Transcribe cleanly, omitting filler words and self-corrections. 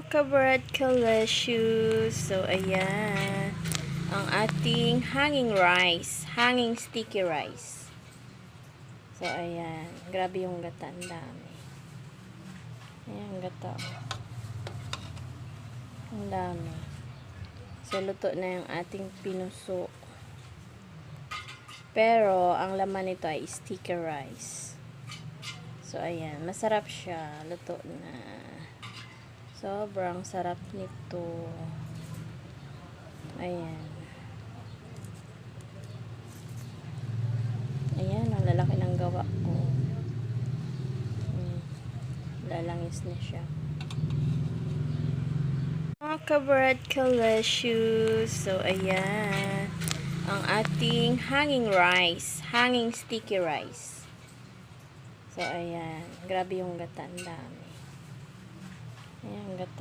Kabrad Kaleshu. So, ayan. Ang ating hanging rice. Hanging sticky rice. So, ayan. Grabe yung gata. Ang dami. Ayan, gata. Ang dami. So, luto na yung ating pinuso. Pero, ang laman nito ay sticky rice. So, ayan. Masarap siya. Luto na. Sobrang sarap nito. Ayan. Ayan, ang lalaki ng gawa ko. Lalangis na siya. Mga kabrad Kaleshu. So, ayan. Ang ating hanging rice. Hanging sticky rice. So, ayan. Grabe yung gata. Ang dami. Ayan, gata.